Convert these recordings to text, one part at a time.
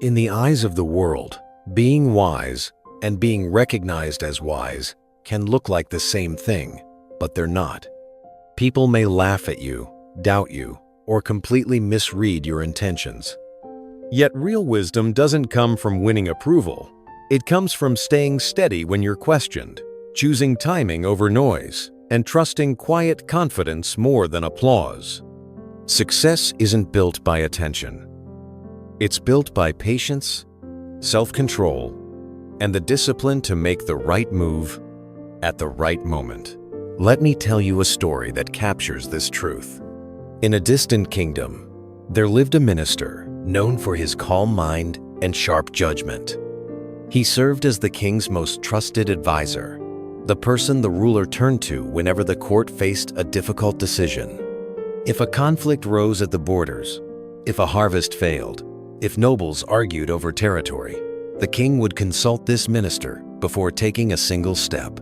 In the eyes of the world, being wise and being recognized as wise can look like the same thing, but they're not. People may laugh at you, doubt you, or completely misread your intentions. Yet real wisdom doesn't come from winning approval. It comes from staying steady when you're questioned, choosing timing over noise, and trusting quiet confidence more than applause. Success isn't built by attention. It's built by patience, self-control, and the discipline to make the right move at the right moment. Let me tell you a story that captures this truth. In a distant kingdom, there lived a minister known for his calm mind and sharp judgment. He served as the king's most trusted advisor, the person the ruler turned to whenever the court faced a difficult decision. If a conflict rose at the borders, if a harvest failed, if nobles argued over territory, the king would consult this minister before taking a single step.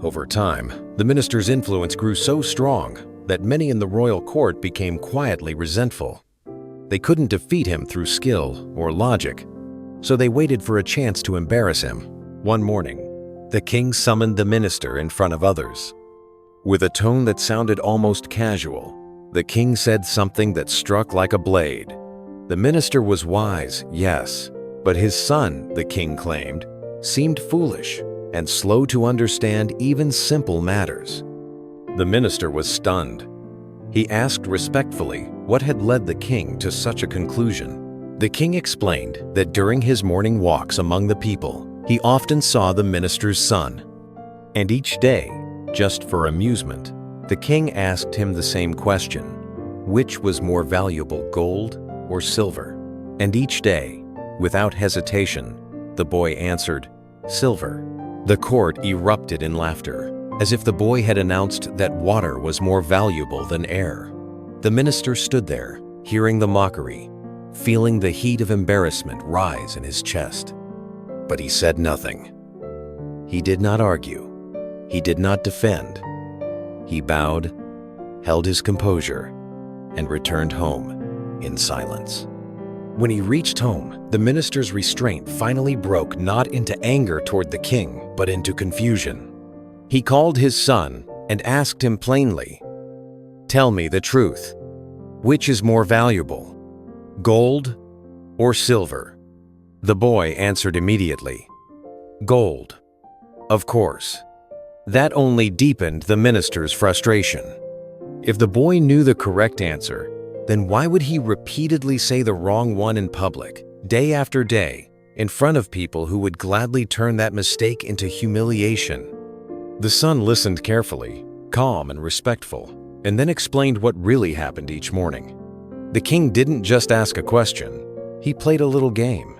Over time, the minister's influence grew so strong that many in the royal court became quietly resentful. They couldn't defeat him through skill or logic, so they waited for a chance to embarrass him. One morning, the king summoned the minister in front of others. With a tone that sounded almost casual, the king said something that struck like a blade. The minister was wise, yes, but his son, the king claimed, seemed foolish and slow to understand even simple matters. The minister was stunned. He asked respectfully what had led the king to such a conclusion. The king explained that during his morning walks among the people, he often saw the minister's son. And each day, just for amusement, the king asked him the same question: which was more valuable, gold or silver? And each day, without hesitation, the boy answered, silver. The court erupted in laughter, as if the boy had announced that water was more valuable than air. The minister stood there, hearing the mockery, feeling the heat of embarrassment rise in his chest. But he said nothing. He did not argue. He did not defend. He bowed, held his composure, and returned home in silence. When he reached home, the minister's restraint finally broke not into anger toward the king, but into confusion. He called his son and asked him plainly, "Tell me the truth. Which is more valuable, gold or silver?" The boy answered immediately, "Gold, of course." That only deepened the minister's frustration. If the boy knew the correct answer, then why would he repeatedly say the wrong one in public, day after day, in front of people who would gladly turn that mistake into humiliation? The son listened carefully, calm and respectful, and then explained what really happened each morning. The king didn't just ask a question, he played a little game.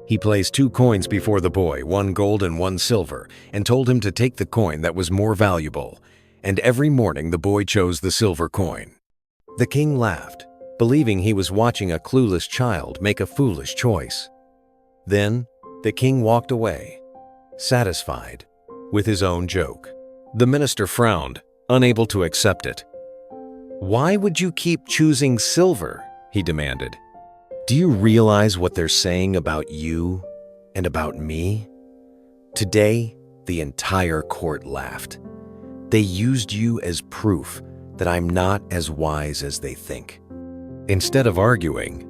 He placed 2 coins before the boy, 1 gold and 1 silver, and told him to take the coin that was more valuable, and every morning the boy chose the silver coin. The king laughed, believing he was watching a clueless child make a foolish choice. Then, the king walked away, satisfied with his own joke. The minister frowned, unable to accept it. "Why would you keep choosing silver?" he demanded. "Do you realize what they're saying about you and about me?" Today, the entire court laughed. They used you as proof that I'm not as wise as they think. Instead of arguing,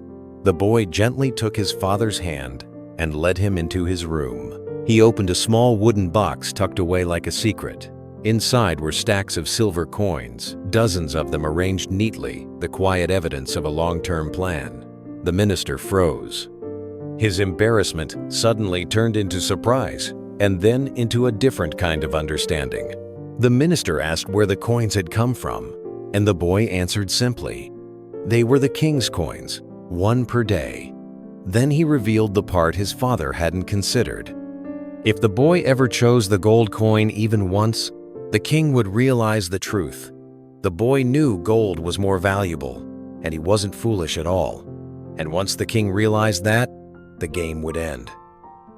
the boy gently took his father's hand and led him into his room. He opened a small wooden box tucked away like a secret. Inside were stacks of silver coins, dozens of them arranged neatly, the quiet evidence of a long-term plan. The minister froze. His embarrassment suddenly turned into surprise, and then into a different kind of understanding. The minister asked where the coins had come from, and the boy answered simply. They were the king's coins, 1 per day. Then he revealed the part his father hadn't considered. If the boy ever chose the gold coin even once, the king would realize the truth. The boy knew gold was more valuable, and he wasn't foolish at all. And once the king realized that, the game would end.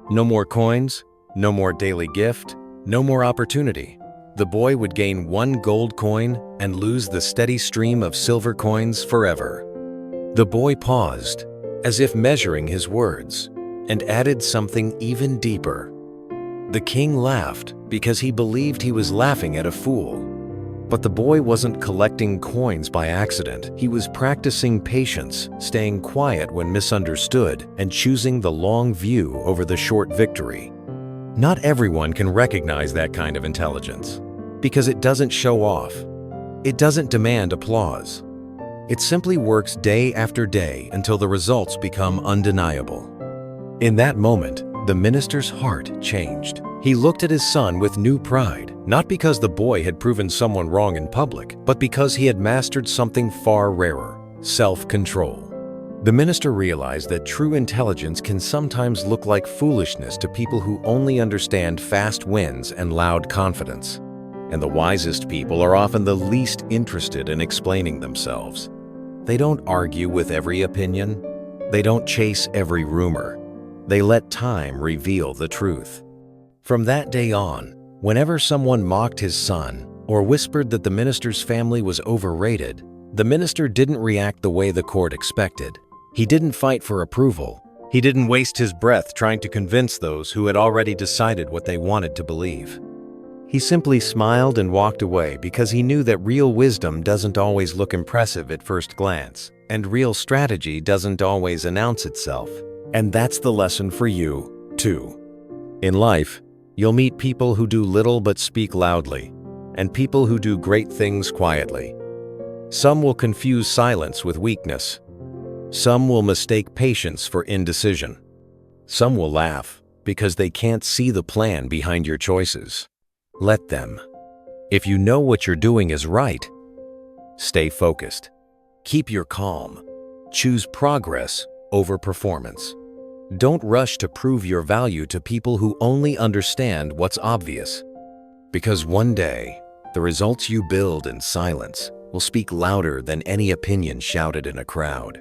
No more coins, no more daily gift, no more opportunity. The boy would gain 1 gold coin and lose the steady stream of silver coins forever. The boy paused, as if measuring his words, and added something even deeper. The king laughed because he believed he was laughing at a fool. But the boy wasn't collecting coins by accident. He was practicing patience, staying quiet when misunderstood, and choosing the long view over the short victory. Not everyone can recognize that kind of intelligence, because it doesn't show off. It doesn't demand applause. It simply works day after day until the results become undeniable. In that moment, the minister's heart changed. He looked at his son with new pride, not because the boy had proven someone wrong in public, but because he had mastered something far rarer: self-control. The minister realized that true intelligence can sometimes look like foolishness to people who only understand fast wins and loud confidence. And the wisest people are often the least interested in explaining themselves. They don't argue with every opinion. They don't chase every rumor. They let time reveal the truth. From that day on, whenever someone mocked his son or whispered that the minister's family was overrated, the minister didn't react the way the court expected. He didn't fight for approval. He didn't waste his breath trying to convince those who had already decided what they wanted to believe. He simply smiled and walked away because he knew that real wisdom doesn't always look impressive at first glance, and real strategy doesn't always announce itself. And that's the lesson for you, too. In life, you'll meet people who do little but speak loudly, and people who do great things quietly. Some will confuse silence with weakness. Some will mistake patience for indecision. Some will laugh because they can't see the plan behind your choices. Let them. If you know what you're doing is right, stay focused. Keep your calm. Choose progress over performance. Don't rush to prove your value to people who only understand what's obvious. Because one day, the results you build in silence will speak louder than any opinion shouted in a crowd.